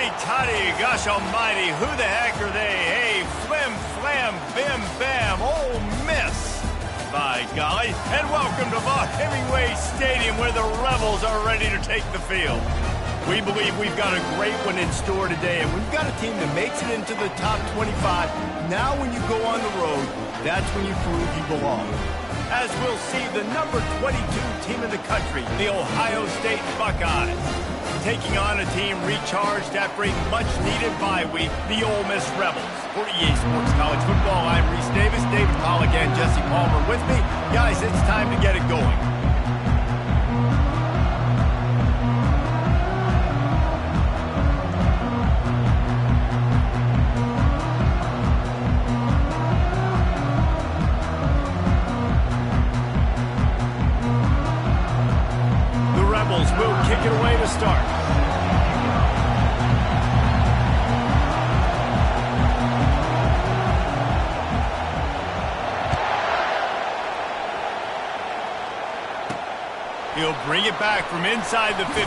Huddy-toddy, gosh almighty, who the heck are they? Hey, flim, flam, bim, bam, Ole Miss. By golly, and welcome to Vaught Hemingway Stadium where the Rebels are ready to take the field. We believe we've got a great one in store today, and we've got a team that makes it into the top 25. Now when you go on the road, that's when you prove you belong. As we'll see, the number 22 team in the country, the Ohio State Buckeyes, taking on a team recharged after a much-needed bye week, the Ole Miss Rebels. For EA Sports College Football, I'm Reese Davis, David Pollack, and Jesse Palmer with me. Guys, it's time to get it going. Will kick it away to start. He'll bring it back from inside the 15.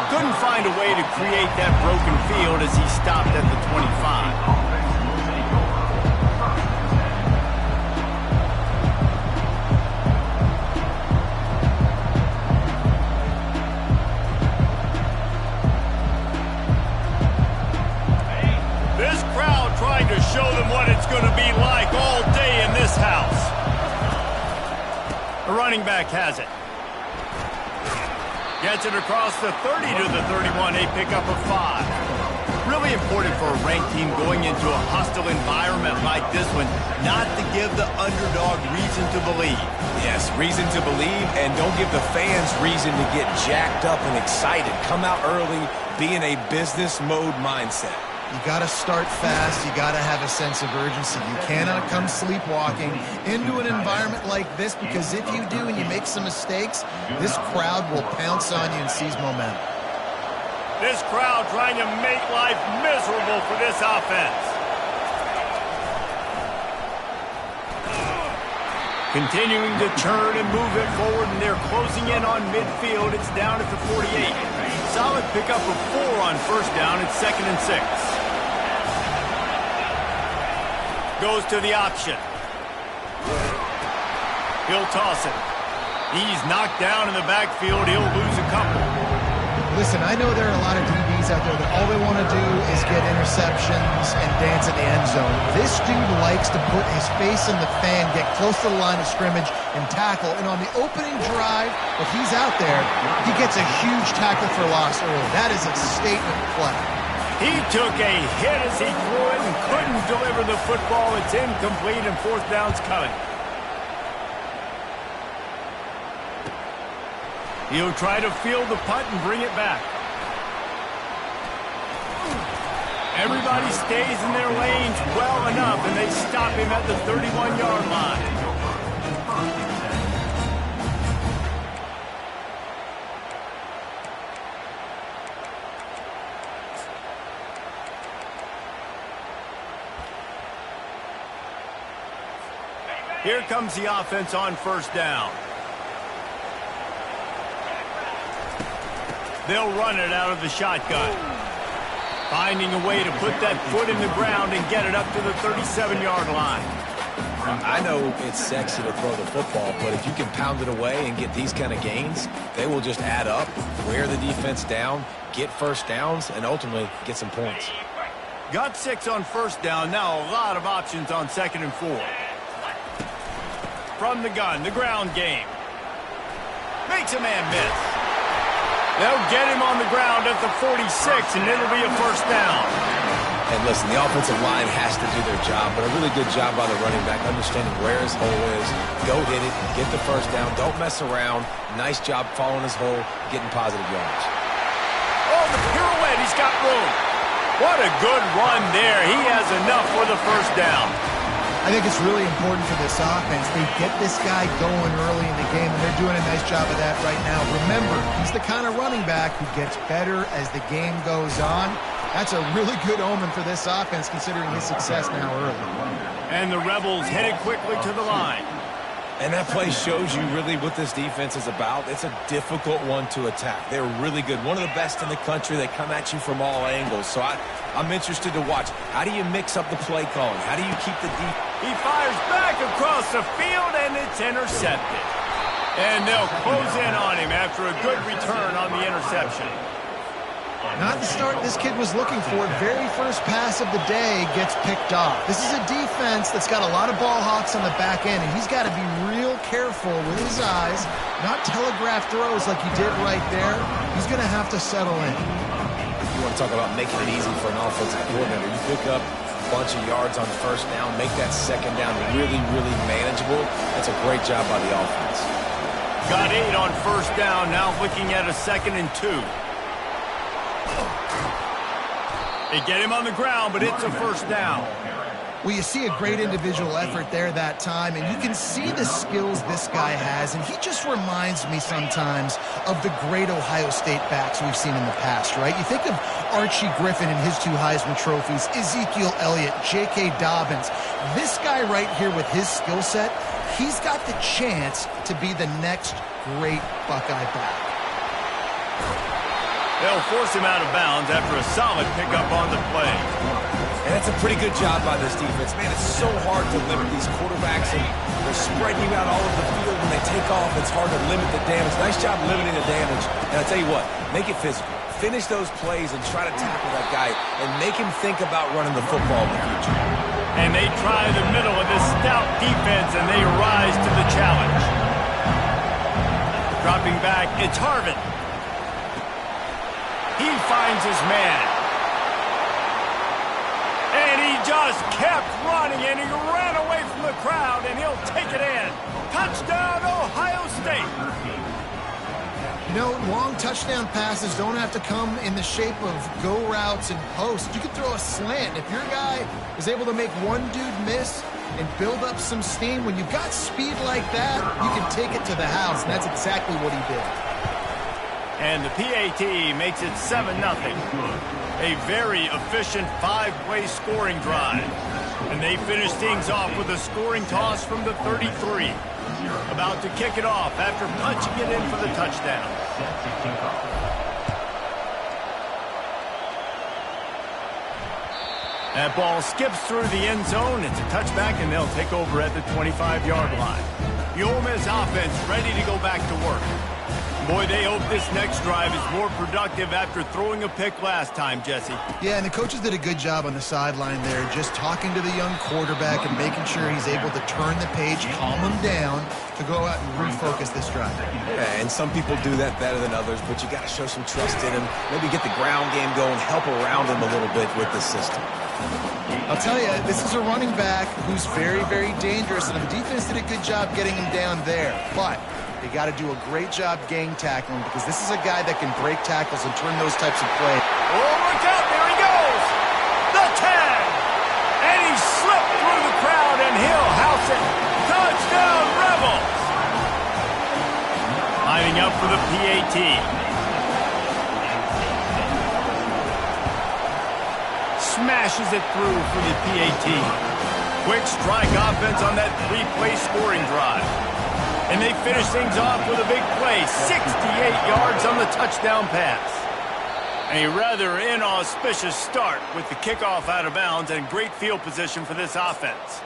Couldn't find a way to create that broken field as he stopped at the 25. Show them what it's going to be like all day in this house. The running back has it. Gets it across the 30 to the 31, a pickup of 5. Really important for a ranked team going into a hostile environment like this one, not to give the underdog reason to believe. Yes, reason to believe, and don't give the fans reason to get jacked up and excited. Come out early, be in a business mode mindset. You got to start fast. You got to have a sense of urgency. You cannot come sleepwalking into an environment like this, because if you do and you make some mistakes, this crowd will pounce on you and seize momentum. This crowd trying to make life miserable for this offense. Continuing to turn and move it forward, and they're closing in on midfield. It's down at the 48. Solid pickup of 4 on first down. It's 2nd and 6. Goes to the option. He'll toss it. He's knocked down in the backfield. He'll lose a couple. Listen, I know there are a lot of DBs out there that all they want to do is get interceptions and dance in the end zone. This dude likes to put his face in the fan, get close to the line of scrimmage, and tackle. And on the opening drive, if he's out there, he gets a huge tackle for loss early. That is a statement play. He took a hit as he threw it and couldn't deliver the football. It's incomplete, and 4th down's coming. He'll try to field the punt and bring it back. Everybody stays in their lanes well enough, and they stop him at the 31-yard line. Here comes the offense on first down. They'll run it out of the shotgun. Finding a way to put that foot in the ground and get it up to the 37-yard line. I know it's sexy to throw the football, but if you can pound it away and get these kind of gains, they will just add up, wear the defense down, get first downs, and ultimately get some points. Got 6 on first down. Now a lot of options on 2nd and 4. From the gun, the ground game. Makes a man miss. They'll get him on the ground at the 46, and it'll be a first down. And listen, the offensive line has to do their job, but a really good job by the running back, understanding where his hole is. Go hit it, get the first down, don't mess around. Nice job following his hole, getting positive yards. Oh, the pirouette, he's got room. What a good run there. He has enough for the first down. I think it's really important for this offense. They get this guy going early in the game, and they're doing a nice job of that right now. Remember, he's the kind of running back who gets better as the game goes on. That's a really good omen for this offense, considering his success now early. And the Rebels headed quickly to the line. And that play shows you really what this defense is about. It's a difficult one to attack. They're really good. One of the best in the country. They come at you from all angles. So I'm interested to watch. How do you mix up the play calling? How do you keep the defense? He fires back across the field, and it's intercepted. And they'll close in on him after a good return on the interception. Not the start this kid was looking for. Very first pass of the day gets picked off. This is a defense that's got a lot of ball hawks on the back end, and he's got to be real careful with his eyes, not telegraph throws like he did right there. He's going to have to settle in. You want to talk about making it easy for an offensive coordinator. You pick up a bunch of yards on first down, make that second down really, really manageable. That's a great job by the offense. Got 8 on first down, now looking at a 2nd and 2. They get him on the ground, but it's a first down. Well, you see a great individual effort there that time, and you can see the skills this guy has, and he just reminds me sometimes of the great Ohio State backs we've seen in the past, right? You think of Archie Griffin and his 2 Heisman trophies, Ezekiel Elliott, J.K. Dobbins. This guy right here with his skill set, he's got the chance to be the next great Buckeye back. They'll force him out of bounds after a solid pickup on the play. And that's a pretty good job by this defense. Man, it's so hard to limit these quarterbacks, and they're spreading you out all over the field. When they take off, it's hard to limit the damage. Nice job limiting the damage. And I'll tell you what, make it physical. Finish those plays and try to tackle that guy and make him think about running the football in the future. And they try the middle of this stout defense, and they rise to the challenge. Dropping back, it's Harvin. He finds his man. And he just kept running, and he ran away from the crowd, and he'll take it in. Touchdown, Ohio State. You know, long touchdown passes don't have to come in the shape of go routes and posts. You can throw a slant. If your guy is able to make one dude miss and build up some steam, when you've got speed like that, you can take it to the house, and that's exactly what he did. And the PAT makes it 7-0. A very efficient 5-play scoring drive. And they finish things off with a scoring toss from the 33. About to kick it off after punching it in for the touchdown. That ball skips through the end zone. It's a touchback, and they'll take over at the 25-yard line. The Ole Miss offense ready to go back to work. Boy, they hope this next drive is more productive after throwing a pick last time, Jesse. Yeah, and the coaches did a good job on the sideline there, just talking to the young quarterback and making sure he's able to turn the page, calm him down, to go out and refocus this drive. Yeah, and some people do that better than others, but you got to show some trust in him. Maybe get the ground game going, help around him a little bit with the system. I'll tell you, this is a running back who's very, very dangerous, and the defense did a good job getting him down there. But they got to do a great job gang tackling, because this is a guy that can break tackles and turn those types of plays. Oh, look out, there he goes! The tag! And he slipped through the crowd, and he'll house it. Touchdown, Rebels! Lining up for the PAT. Smashes it through for the PAT. Quick strike offense on that 3-play scoring drive. And they finish things off with a big play, 68 yards on the touchdown pass. A rather inauspicious start with the kickoff out of bounds and great field position for this offense.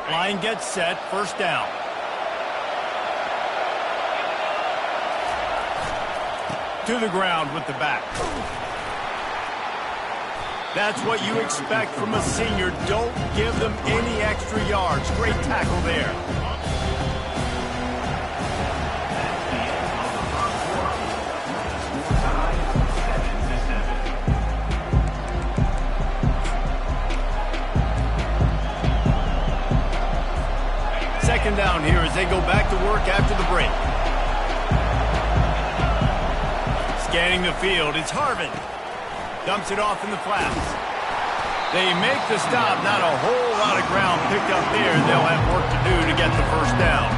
Line gets set, first down. To the ground with the back. That's what you expect from a senior. Don't give them any extra yards. Great tackle there. Second down here as they go back to work after the break. Scanning the field, it's Harvin. Dumps it off in the flats. They make the stop. Not a whole lot of ground picked up there. They'll have work to do to get the first down.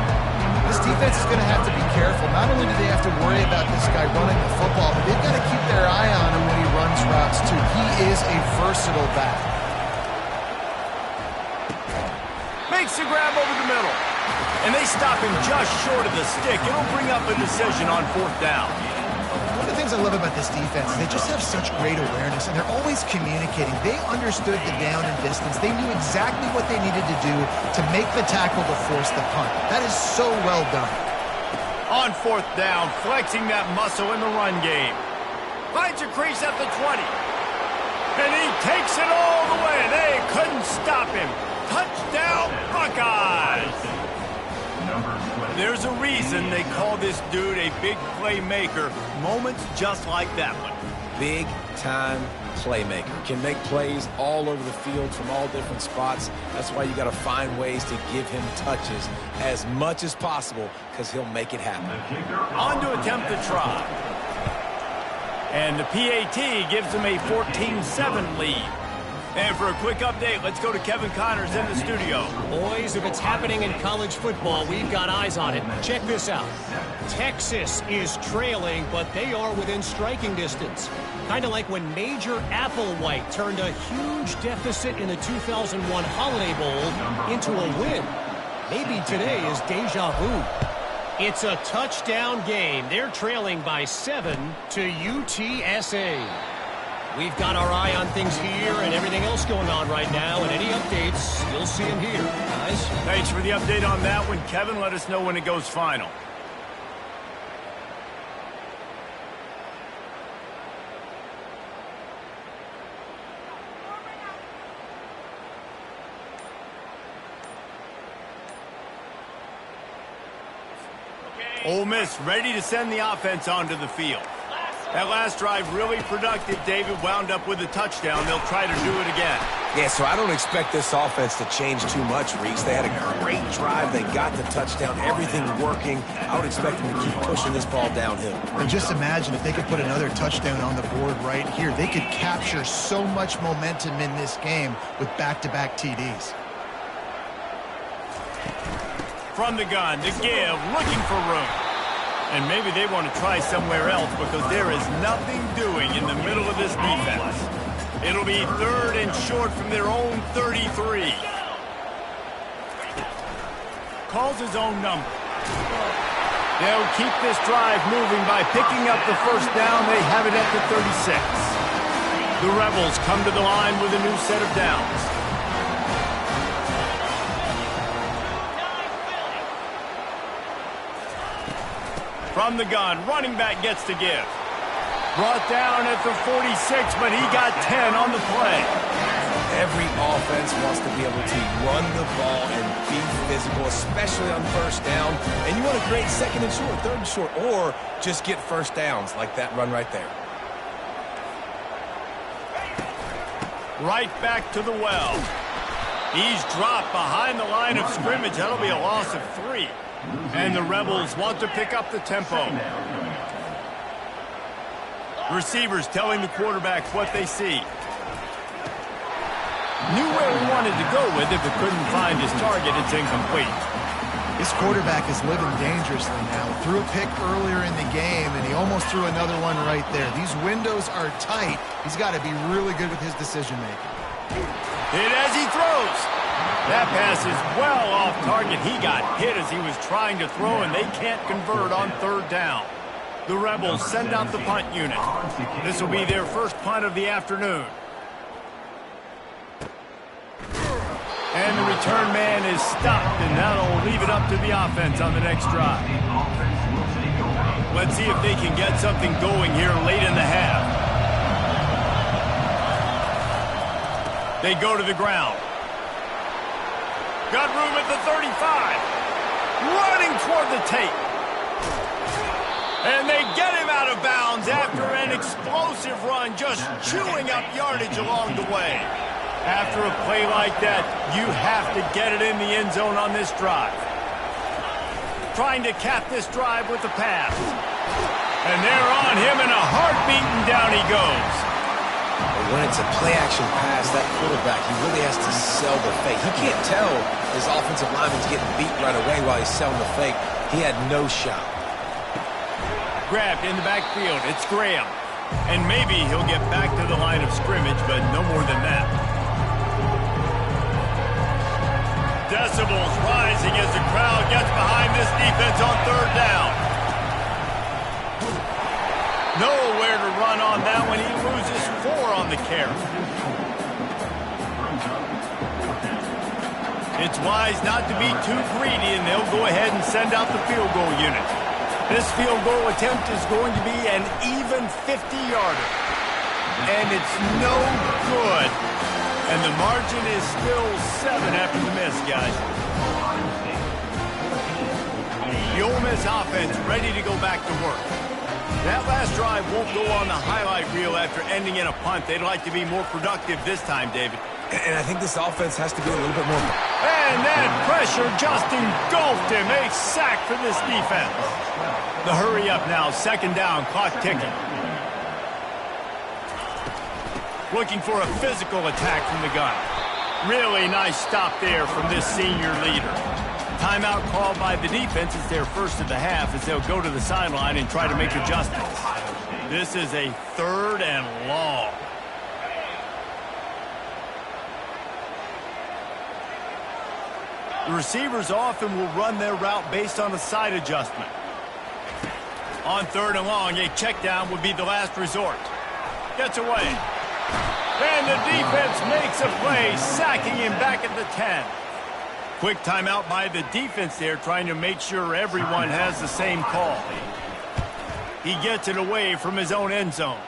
This defense is going to have to be careful. Not only do they have to worry about this guy running the football, but they've got to keep their eye on him when he runs routes, too. He is a versatile back. Makes the grab over the middle. And they stop him just short of the stick. It'll bring up a decision on 4th down. One of the things I love about this defense is they just have such great awareness, and they're always communicating. They understood the down and distance. They knew exactly what they needed to do to make the tackle to force the punt. That is so well done. On 4th down, flexing that muscle in the run game. Finds a crease at the 20. And he takes it all the way. They couldn't stop him. Touchdown, Buckeyes! There's a reason they call this dude a big playmaker. Moments just like that one. Big-time playmaker. Can make plays all over the field from all different spots. That's why you got to find ways to give him touches as much as possible, because he'll make it happen. On to attempt the try. And the PAT gives them a 14-7 lead. And for a quick update, let's go to Kevin Connors in the studio. Boys, if it's happening in college football, we've got eyes on it. Check this out. Texas is trailing, but they are within striking distance. Kind of like when Major Applewhite turned a huge deficit in the 2001 Holiday Bowl into a win. Maybe today is deja vu. It's a touchdown game. They're trailing by 7 to UTSA. We've got our eye on things here and everything else going on right now, and any updates, you'll see them here, guys. Thanks for the update on that one, Kevin. Let us know when it goes final. Ole Miss ready to send the offense onto the field. That last drive really productive. David wound up with a touchdown. They'll try to do it again. Yeah, so I don't expect this offense to change too much, Reese. They had a great drive. They got the touchdown. Everything working. I would expect them to keep pushing this ball downhill. And just imagine if they could put another touchdown on the board right here. They could capture so much momentum in this game with back-to-back TDs. From the gun, to give, looking for room. And maybe they want to try somewhere else because there is nothing doing in the middle of this defense. It'll be 3rd and short from their own 33. Calls his own number. They'll keep this drive moving by picking up the 1st down. They have it at the 36. The Rebels come to the line with a new set of downs. From the gun, running back gets to give. Brought down at the 46, but he got 10 on the play. Every offense wants to be able to run the ball and be physical, especially on 1st down. And you want to create 2nd and short, 3rd and short, or just get 1st downs like that run right there. Right back to the well. He's dropped behind the line of scrimmage. That'll be a loss of 3. And the Rebels want to pick up the tempo. Receivers telling the quarterbacks what they see. Knew where he wanted to go with it, but couldn't find his target. It's incomplete. This quarterback is living dangerously now. Threw a pick earlier in the game, and he almost threw another one right there. These windows are tight. He's got to be really good with his decision-making. Hit as he throws. That pass is well off target. He got hit as he was trying to throw, and they can't convert on 3rd down. The Rebels send out the punt unit. This will be their first punt of the afternoon. And the return man is stopped, and that'll leave it up to the offense on the next drive. Let's see if they can get something going here late in the half. They go to the ground. Got room at the 35. Running toward the tape. And they get him out of bounds after an explosive run, just chewing up yardage along the way. After a play like that, you have to get it in the end zone on this drive. Trying to cap this drive with the pass. And they're on him in a heartbeat, and down he goes. When it's a play-action pass, that quarterback, he really has to sell the fake. He can't tell his offensive lineman's getting beat right away while he's selling the fake. He had no shot. Grabbed in the backfield. It's Graham. And maybe he'll get back to the line of scrimmage, but no more than that. decibels rising as the crowd gets behind this defense on third down. Nowhere to run on that one. He loses 4 on the carry. It's wise not to be too greedy, and they'll go ahead and send out the field goal unit. This field goal attempt is going to be an even 50-yarder. And it's no good. And the margin is still 7 after the miss, guys. The Ole Miss offense ready to go back to work. That last drive won't go on the highlight reel after ending in a punt. They'd like to be more productive this time, David. And I think this offense has to be a little bit more. And that pressure just engulfed him. A sack for this defense. The hurry up now. Second down. Clock ticking. Looking for a physical attack from the gun. Really nice stop there from this senior leader. Timeout called by the defense is their first of the half as they'll go to the sideline and try to make adjustments. This is a 3rd and long. The receivers often will run their route based on a side adjustment. On 3rd and long, a check down would be the last resort. Gets away. And the defense makes a play, sacking him back at the 10. Quick timeout by the defense there, trying to make sure everyone has the same call. He gets it away from his own end zone.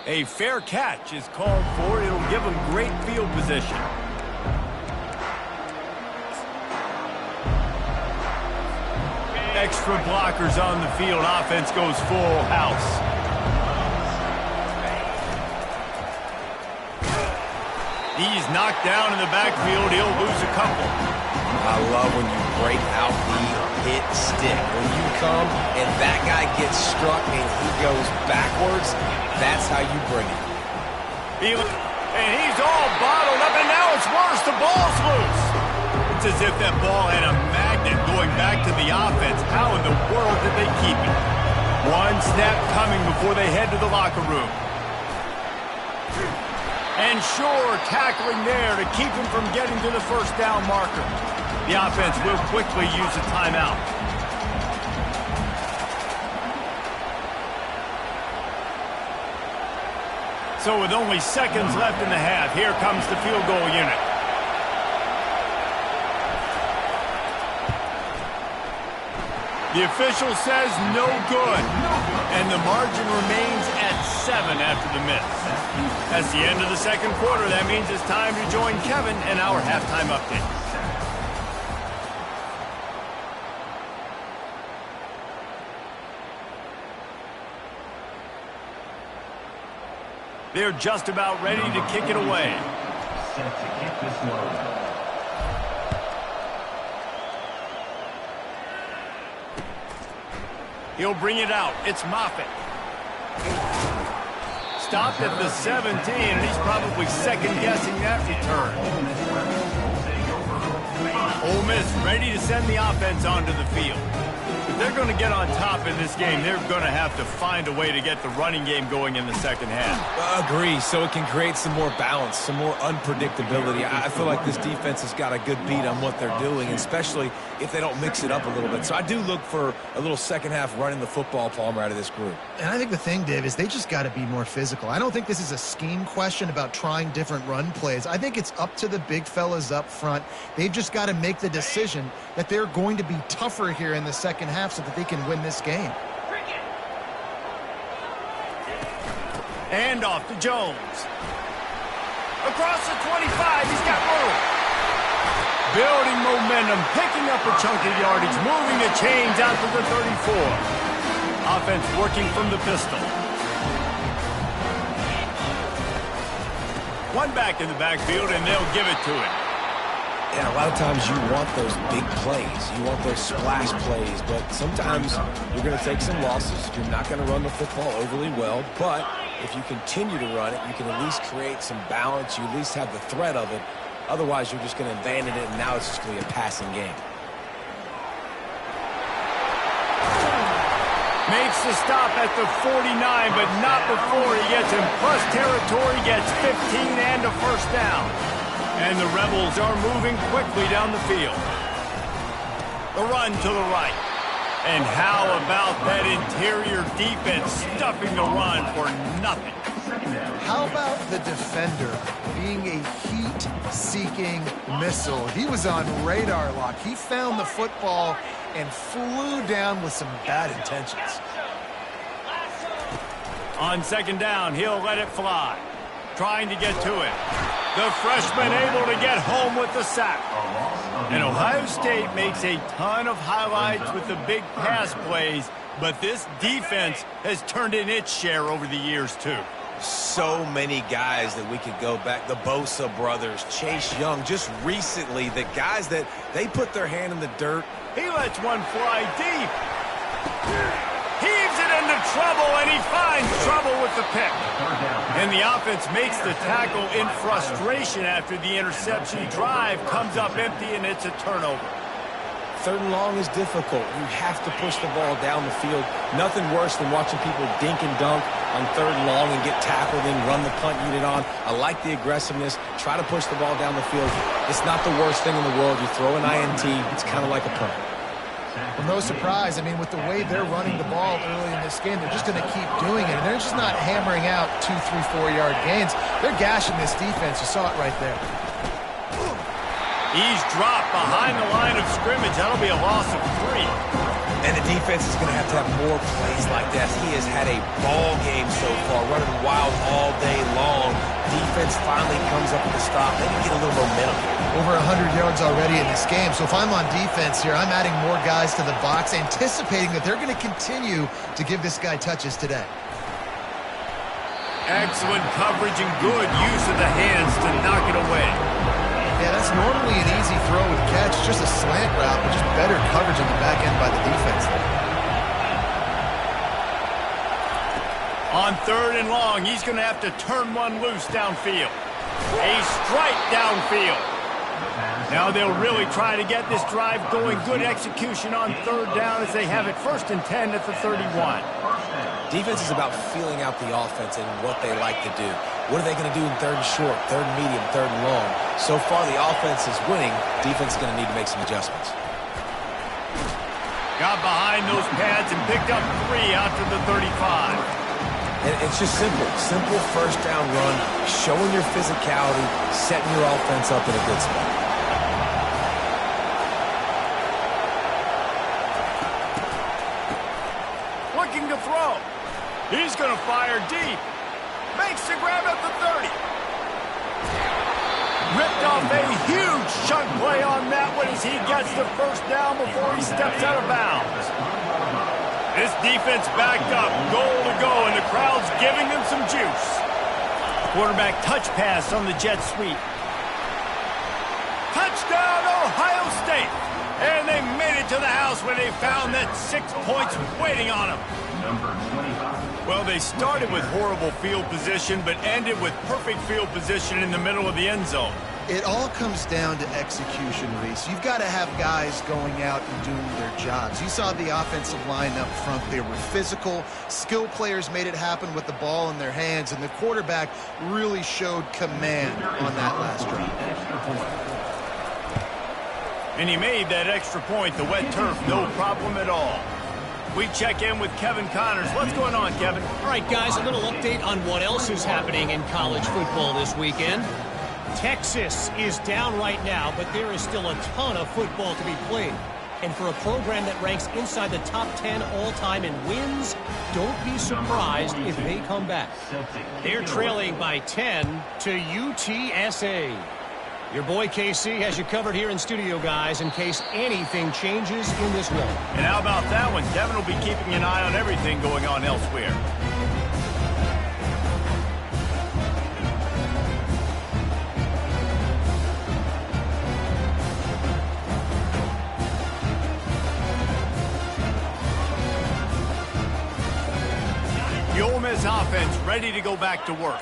A fair catch is called for. It'll give him great field position. Extra blockers on the field. Offense goes full house. He's knocked down in the backfield. He'll lose a couple. I love when you break out the hit stick. When you come and that guy gets struck and he goes backwards, that's how you bring it. And he's all bottled up, and now it's worse. The ball's loose. It's as if that ball had a magnet going back to the offense. How in the world did they keep it? One snap coming before they head to the locker room. And sure, tackling there to keep him from getting to the first down marker. The offense will quickly use a timeout. So with only seconds left in the half, here comes the field goal unit. The official says no good, and the margin remains at 7 after the miss. That's the end of the second quarter. That means it's time to join Kevin in our halftime update. They're just about ready to kick it away. Set to kick this one. He'll bring it out. It's Moffitt. Stopped at the 17, and he's probably second-guessing that return. Ole Miss ready to send the offense onto the field. If they're going to get on top in this game, they're going to have to find a way to get the running game going in the second half. Agree, so it can create some more balance, some more unpredictability. I feel like this defense has got a good beat on what they're doing, especially if they don't mix it up a little bit. So I do look for a little second half running the football, Palmer, out of this group. And I think the thing, Dave, is they just got to be more physical. I don't think this is a scheme question about trying different run plays. I think it's up to the big fellas up front. They've just got to make the decision that they're going to be tougher here in the second half so that they can win this game. And off to Jones. Across the 25, he's got room. Building momentum, picking up a chunk of yardage, moving the chains out to the 34. Offense working from the pistol. One back in the backfield, and they'll give it to him. Yeah, a lot of times you want those big plays. You want those splash plays, but sometimes you're going to take some losses. You're not going to run the football overly well, but if you continue to run it, you can at least create some balance. You at least have the threat of it. Otherwise, you're just going to abandon it, and now it's just going to be a passing game. Makes the stop at the 49, but not before he gets in plus territory, gets 15 and a first down. And the Rebels are moving quickly down the field. The run to the right. And how about that interior defense stuffing the run for nothing? How about the defender being a heat-seeking missile? He was on radar lock. He found the football and flew down with some bad intentions. On second down, he'll let it fly. Trying to get to it. The freshman able to get home with the sack. And Ohio State makes a ton of highlights with the big pass plays, but this defense has turned in its share over the years, too. So many guys that we could go back. The Bosa brothers, Chase Young, just recently, the guys that they put their hand in the dirt. He lets one fly deep. Heaves it into trouble, and he finds trouble with the pick. And the offense makes the tackle in frustration after the interception. Drive comes up empty, and it's a turnover. Third and long is difficult. You have to push the ball down the field. Nothing worse than watching people dink and dunk on third and long and get tackled and run the punt unit on. I like the aggressiveness. Try to push the ball down the field. It's not the worst thing in the world. You throw an INT, it's kind of like a punt. Well, no surprise. I mean, with the way they're running the ball early in this game, they're just going to keep doing it. And they're just not hammering out 2, 3, 4-yard gains. They're gashing this defense. You saw it right there. He's dropped behind the line of scrimmage. That'll be a loss of 3. And the defense is going to have more plays like that. He has had a ball game so far, running wild all day long. Defense finally comes up with a stop. Maybe get a little momentum. Over 100 yards already in this game. So if I'm on defense here, I'm adding more guys to the box, anticipating that they're going to continue to give this guy touches today. Excellent coverage and good use of the hands to knock it away. Yeah, that's normally an easy throw and catch, just a slant route, but just better coverage on the back end by the defense there. On third and long, he's going to have to turn one loose downfield. A strike downfield. Now they'll really try to get this drive going. Good execution on third down as they have it 1st and 10 at the 31. Defense is about feeling out the offense and what they like to do. What are they going to do in third and short, third and medium, third and long? So far, the offense is winning. Defense is going to need to make some adjustments. Got behind those pads and picked up 3 out to the 35. And it's just simple. Simple first down run, showing your physicality, setting your offense up in a good spot. Looking to throw. He's going to fire deep. Makes the grab at the 30. Ripped off a huge chunk play on that one as he gets the first down before he steps out of bounds. This defense backed up, goal to go, and the crowd's giving them some juice. Quarterback touch pass on the jet sweep. Touchdown, Ohio State. And they made it to the house when they found that 6 points waiting on them. Well, they started with horrible field position, but ended with perfect field position in the middle of the end zone. It all comes down to execution, Reese. You've got to have guys going out and doing their jobs. You saw the offensive line up front. They were physical. Skill players made it happen with the ball in their hands, and the quarterback really showed command on that last drive. And he made that extra point, the wet turf, no problem at all. We check in with Kevin Connors. What's going on, Kevin? All right, guys, a little update on what else is happening in college football this weekend. Texas is down right now, but there is still a ton of football to be played. And for a program that ranks inside the top 10 all-time in wins, don't be surprised if they come back. They're trailing by 10 to UTSA. Your boy KC has you covered here in studio, guys, in case anything changes in this one. And how about that one? Kevin will be keeping an eye on everything going on elsewhere. The Ole Miss offense ready to go back to work.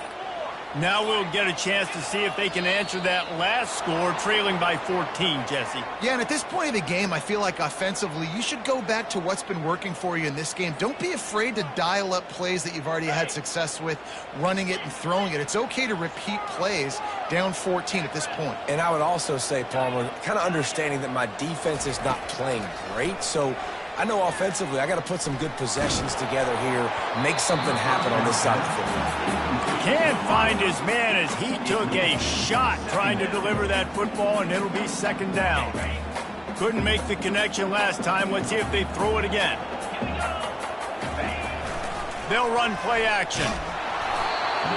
Now we'll get a chance to see if they can answer that last score, trailing by 14, Jesse. Yeah, and at this point of the game, I feel like offensively, you should go back to what's been working for you in this game. Don't be afraid to dial up plays that you've already had success with, running it and throwing it. It's okay to repeat plays down 14 at this point. And I would also say, Palmer, kind of understanding that my defense is not playing great, so I know offensively I got to put some good possessions together here, make something happen on this side of the football. Can't find his man as he took a shot trying to deliver that football, and it'll be second down. Couldn't make the connection last time. Let's see if they throw it again. They'll run play action.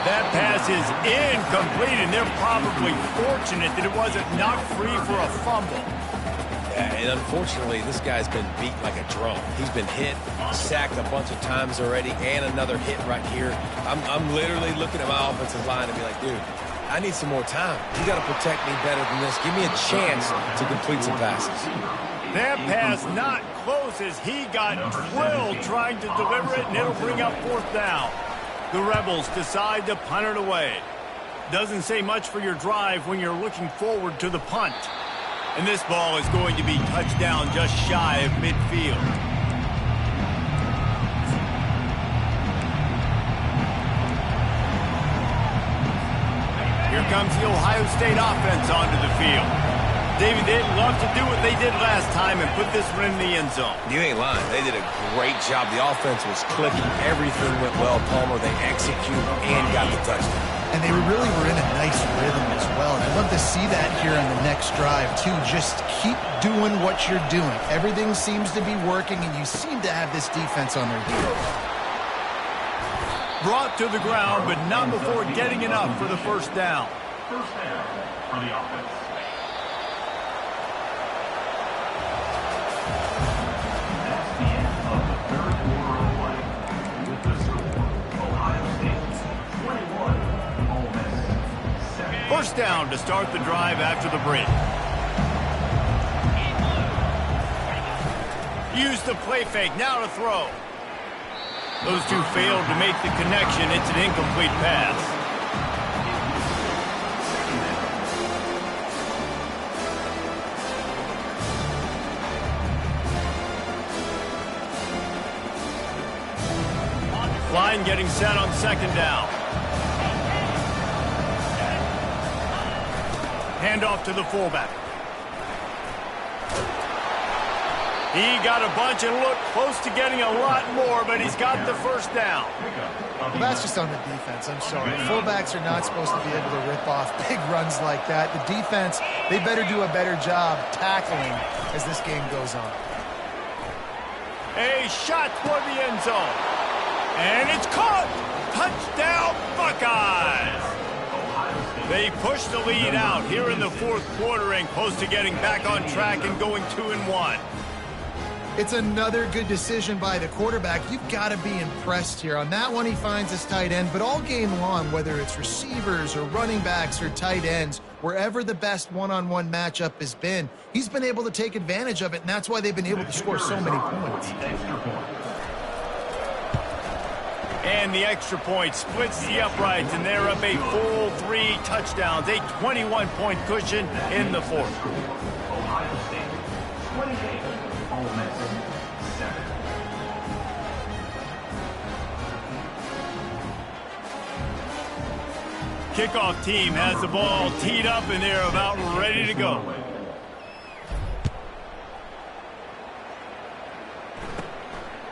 That pass is incomplete, and they're probably fortunate that it wasn't knocked free for a fumble. And unfortunately, this guy's been beat like a drum. He's been hit, sacked a bunch of times already, and another hit right here. I'm literally looking at my offensive line and be like, dude, I need some more time. You got to protect me better than this. Give me a chance to complete some passes. That pass not close as he got drilled trying to deliver it, and it'll bring up fourth down. The Rebels decide to punt it away. Doesn't say much for your drive when you're looking forward to the punt. And this ball is going to be touchdown just shy of midfield. Here comes the Ohio State offense onto the field. David, they'd love to do what they did last time and put this one in the end zone. You ain't lying. They did a great job. The offense was clicking. Everything went well, Palmer. They executed and got the touchdown. And they really were in a nice rhythm as well. And I'd love to see that here on the next drive, too. Just keep doing what you're doing. Everything seems to be working, and you seem to have this defense on their heels. Brought to the ground, but not before getting enough for the first down. First down for the offense. That's the end of the third quarter of play. With the score, Ohio State 21. First down to start the drive after the break. Use the play fake, now to throw. Those two failed to make the connection. It's an incomplete pass. Line getting set on second down. Handoff to the fullback. He got a bunch and looked close to getting a lot more, but he's got the first down. Well, that's just on the defense. I'm sorry. Fullbacks are not supposed to be able to rip off big runs like that. The defense, they better do a better job tackling as this game goes on. A shot toward the end zone. And it's caught. Touchdown, Buckeyes. They push the lead out here in the fourth quarter and close to getting back on track and going 2-1. It's another good decision by the quarterback. You've got to be impressed here. On that one, he finds his tight end, but all game long, whether it's receivers or running backs or tight ends, wherever the best one-on-one matchup has been, he's been able to take advantage of it, and that's why they've been able to score so many points. And the extra point splits the uprights, and they're up a full 3 touchdowns, a 21-point cushion in the fourth. Ohio State 28, Ole Miss 7. Kickoff team has the ball teed up, and they're about ready to go.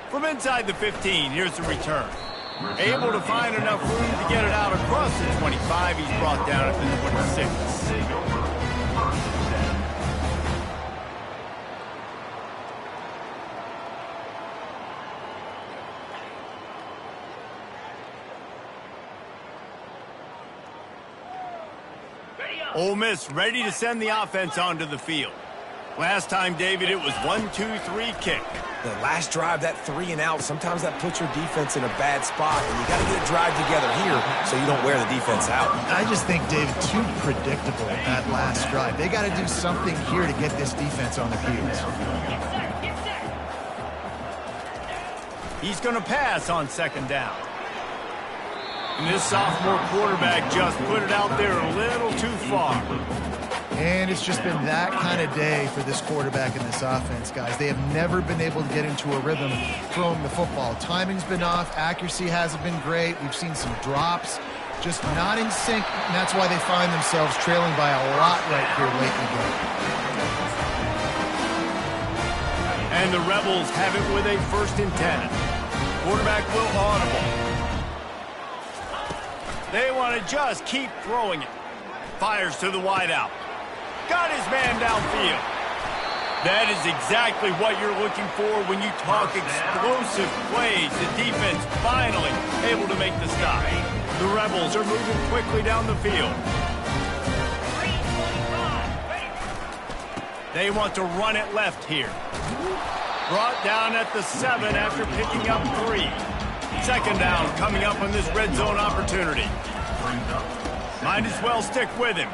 From inside the 15, here's the return. Able to find enough room to get it out across the 25. He's brought down at the 26. Ole Miss ready to send the offense onto the field. Last time, David, it was 1-2-3 kick. The last drive, that 3 and out, sometimes that puts your defense in a bad spot, and you got to get a drive together here so you don't wear the defense out. I just think, David, too predictable that last drive. They got to do something here to get this defense on the heels. He's going to pass on second down. And this sophomore quarterback just put it out there a little too far. And it's just been that kind of day for this quarterback in this offense, guys. They have never been able to get into a rhythm throwing the football. Timing's been off. Accuracy hasn't been great. We've seen some drops. Just not in sync, and that's why they find themselves trailing by a lot right here late in the game. And the Rebels have it with a 1st and 10. Quarterback will audible. They want to just keep throwing it. Fires to the wideout. Got his man downfield. That is exactly what you're looking for when you talk explosive plays. The defense finally able to make the stop. The Rebels are moving quickly down the field. They want to run it left here. Brought down at the 7 after picking up 3. 2nd down coming up on this red zone opportunity. Might as well stick with him.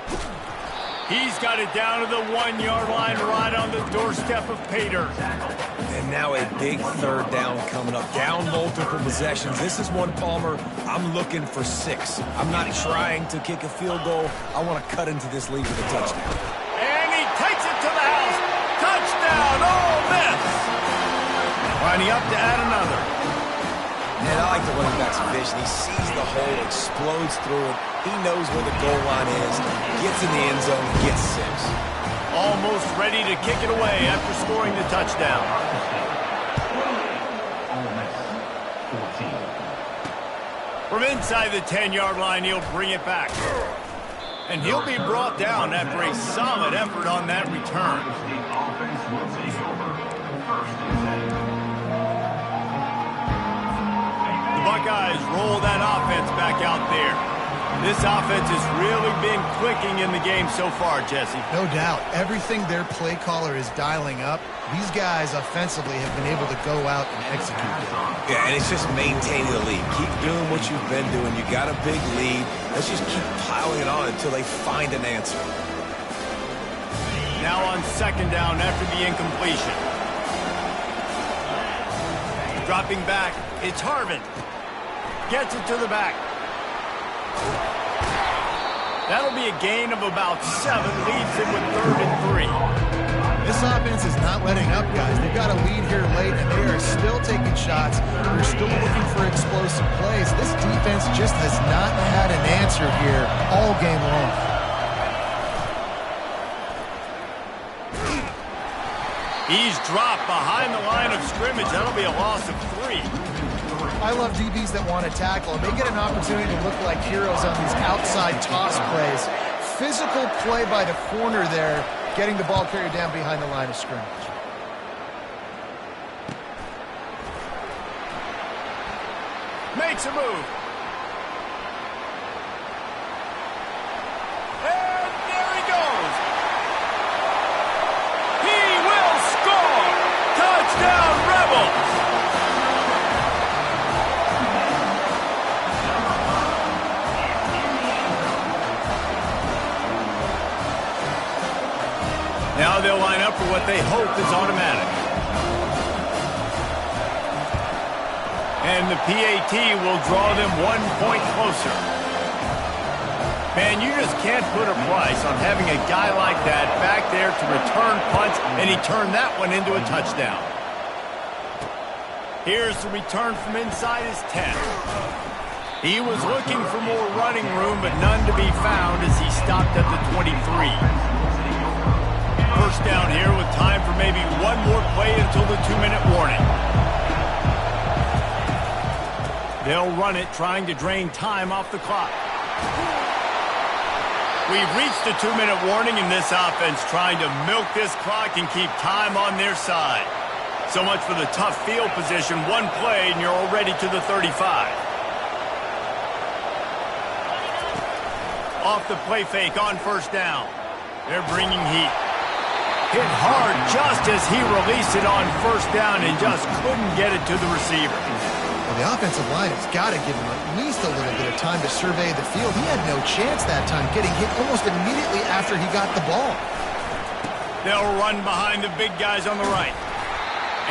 He's got it down to the 1-yard line right on the doorstep of pay dirt. And now a big 3rd down coming up. Down multiple possessions. This is one, Palmer, I'm looking for 6. I'm not trying to kick a field goal. I want to cut into this lead with a touchdown. And he takes it to the house. Touchdown, Ole Miss. Lining up to add another. And I like the running back's vision. He sees the hole, explodes through it. He knows where the goal line is, gets in the end zone, gets 6. Almost ready to kick it away after scoring the touchdown. From inside the 10-yard line, he'll bring it back. And he'll be brought down after a solid effort on that return. Buckeyes roll that offense back out there. This offense has really been clicking in the game so far, Jesse. No doubt. Everything their play caller is dialing up, these guys offensively have been able to go out and execute it. Yeah, and it's just maintaining the lead. Keep doing what you've been doing. You got a big lead. Let's just keep piling it on until they find an answer. Now on 2nd down after the incompletion. Dropping back, it's Harvin. Gets it to the back. That'll be a gain of about 7, leaves it with 3rd and 3. This offense is not letting up, guys. They've got a lead here late, and they are still taking shots. They're still looking for explosive plays. This defense just has not had an answer here all game long. He's dropped behind the line of scrimmage. That'll be a loss of 3. I love DBs that want to tackle, and they get an opportunity to look like heroes on these outside toss plays. Physical play by the corner there, getting the ball carried down behind the line of scrimmage. Makes a move. And there he goes. He will score. Touchdown, Rebels. Now they'll line up for what they hope is automatic. And the PAT will draw them 1 point closer. Man, you just can't put a price on having a guy like that back there to return punts, and he turned that one into a touchdown. Here's the return from inside his 10. He was looking for more running room, but none to be found as he stopped at the 23. First down here with time for maybe one more play until the 2-minute warning. They'll run it, trying to drain time off the clock. We've reached the 2-minute warning in this offense, trying to milk this clock and keep time on their side. So much for the tough field position. One play and you're already to the 35. Off the play fake on 1st down. They're bringing heat. Hit hard just as he released it on 1st down and just couldn't get it to the receiver. Well, the offensive line has got to give him at least a little bit of time to survey the field. He had no chance that time, getting hit almost immediately after he got the ball. They'll run behind the big guys on the right.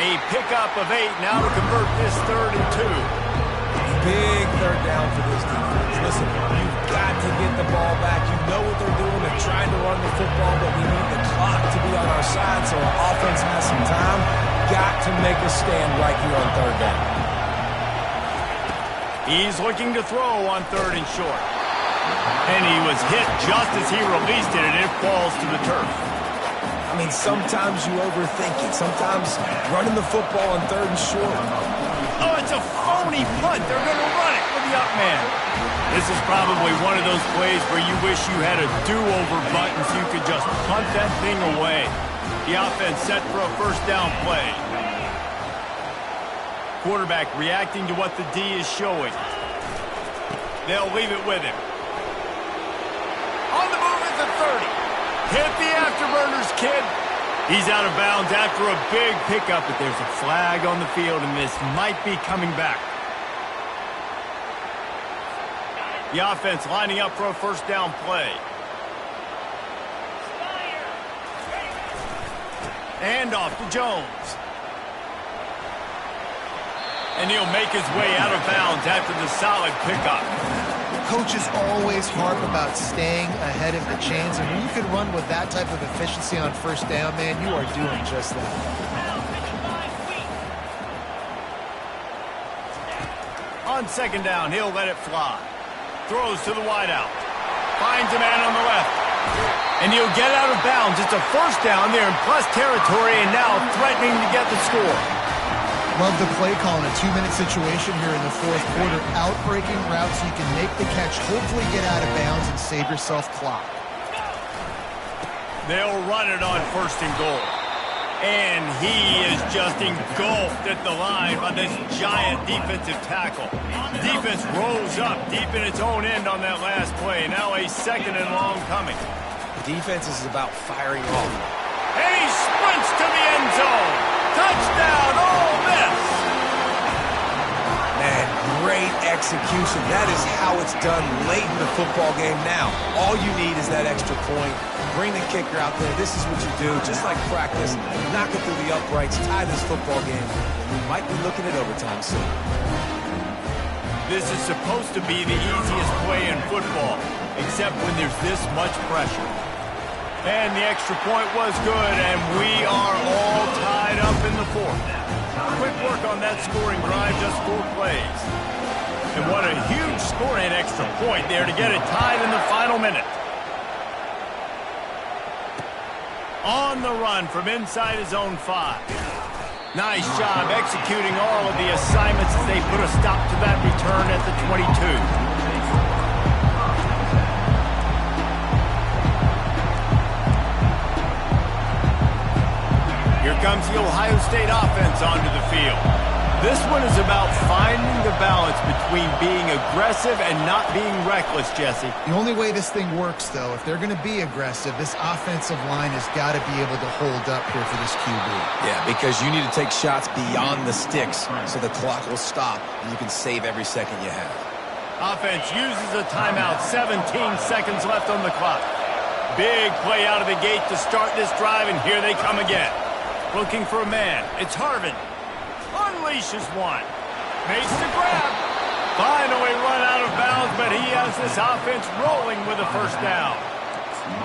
A pickup of 8 now to convert this 3rd and 2. big third down for this defense. Listen, you've got to get the ball back. You know what they're doing. They're trying to run the football, but we need the clock to be on our side so our offense has some time. Got to make a stand right here on third down. He's looking to throw on 3rd and short. And he was hit just as he released it, and it falls to the turf. I mean, sometimes you overthink it. Sometimes running the football on 3rd and short. Oh, it's a phony punt. They're going to run it with the up man. This is probably one of those plays where you wish you had a do-over button so you could just punt that thing away. The offense set for a first down play. Quarterback reacting to what the D is showing. They'll leave it with him. On the move at the 30. Hit the afterburners, kid. He's out of bounds after a big pickup, but there's a flag on the field, and this might be coming back. The offense lining up for a first down play. And off to Jones. And he'll make his way out of bounds after the solid pickup. Coaches always harp about staying ahead of the chains, and when you can run with that type of efficiency on first down, man, you are doing just that. On 2nd down, he'll let it fly. Throws to the wideout. Finds a man on the left. And he'll get out of bounds. It's a first down there in plus territory, and now threatening to get the score. Love the play call in a 2-minute situation here in the 4th quarter. Out-breaking routes so you can make the catch, hopefully get out of bounds, and save yourself clock. They'll run it on 1st and goal. And he is just engulfed at the line by this giant defensive tackle. Defense rolls up deep in its own end on that last play. Now a 2nd and long coming. Defense is about firing off. And he sprints to the end zone. Touchdown, Ole Miss! Man, great execution. That is how it's done late in the football game now. All you need is that extra point. Bring the kicker out there. This is what you do. Just like practice, knock it through the uprights, tie this football game. We might be looking at overtime soon. This is supposed to be the easiest play in football, except when there's this much pressure. And the extra point was good, and we are all tied up in the 4th. Quick work on that scoring drive, just 4 plays. And what a huge scoring extra point there to get it tied in the final minute. On the run from inside his own 5. Nice job executing all of the assignments as they put a stop to that return at the 22. Here comes the Ohio State offense onto the field. This one is about finding the balance between being aggressive and not being reckless, Jesse. The only way this thing works, though, if they're going to be aggressive, this offensive line has got to be able to hold up here for this QB. Yeah, because you need to take shots beyond the sticks so the clock will stop and you can save every second you have. Offense uses a timeout. 17 seconds left on the clock. Big play out of the gate to start this drive, and here they come again. Looking for a man. It's Harvin. Unleashes one. Makes the grab. Finally run out of bounds, but he has this offense rolling with a first down.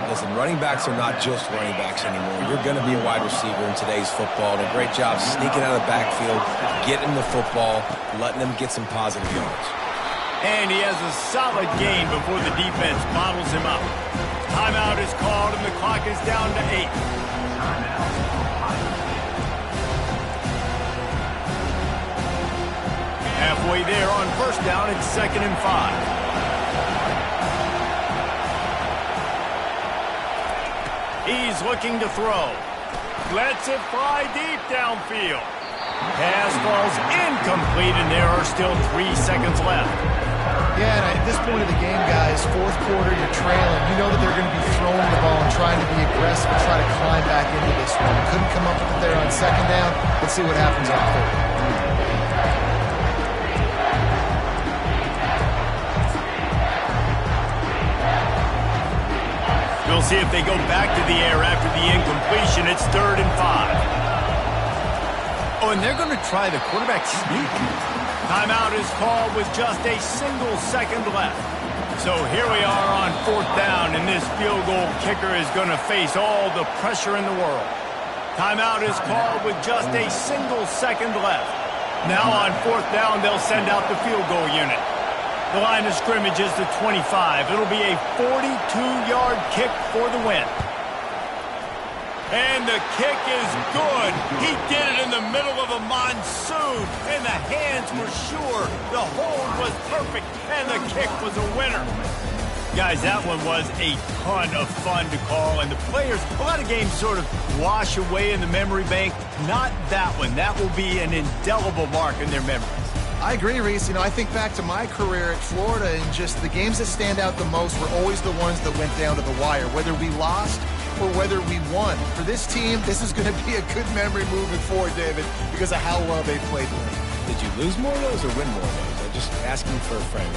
Listen, running backs are not just running backs anymore. You're going to be a wide receiver in today's football. And a great job sneaking out of the backfield, getting the football, letting them get some positive yards. And he has a solid gain before the defense bottles him up. Timeout is called, and the clock is down to 8. Halfway there on first down, it's 2nd and 5. He's looking to throw. Lets it fly deep downfield. Pass falls incomplete, and there are still 3 seconds left. Yeah, and at this point of the game, guys, 4th quarter, you're trailing. You know that they're going to be throwing the ball and trying to be aggressive and try to climb back into this one. Couldn't come up with it there on 2nd down. Let's see what happens on 3rd. We'll see if they go back to the air after the incompletion. It's 3rd and 5. Oh, and they're going to try the quarterback sneak. Timeout is called with just a single second left. So here we are on 4th down, and this field goal kicker is going to face all the pressure in the world. Timeout is called with just a single second left. Now on 4th down, they'll send out the field goal unit. The line of scrimmage is the 25. It'll be a 42-yard kick for the win. And the kick is good. He did it in the middle of a monsoon, and the hands were sure. The hold was perfect, and the kick was a winner. Guys, that one was a ton of fun to call, and the players, a lot of games sort of wash away in the memory bank. Not that one. That will be an indelible mark in their memories. I agree, Reese. I think back to my career at Florida, and just the games that stand out the most were always the ones that went down to the wire, whether we lost or whether we won. For this team, this is going to be a good memory moving forward, David, because of how well they played. Did you lose more of those or win more of those? I'm just asking for a friend.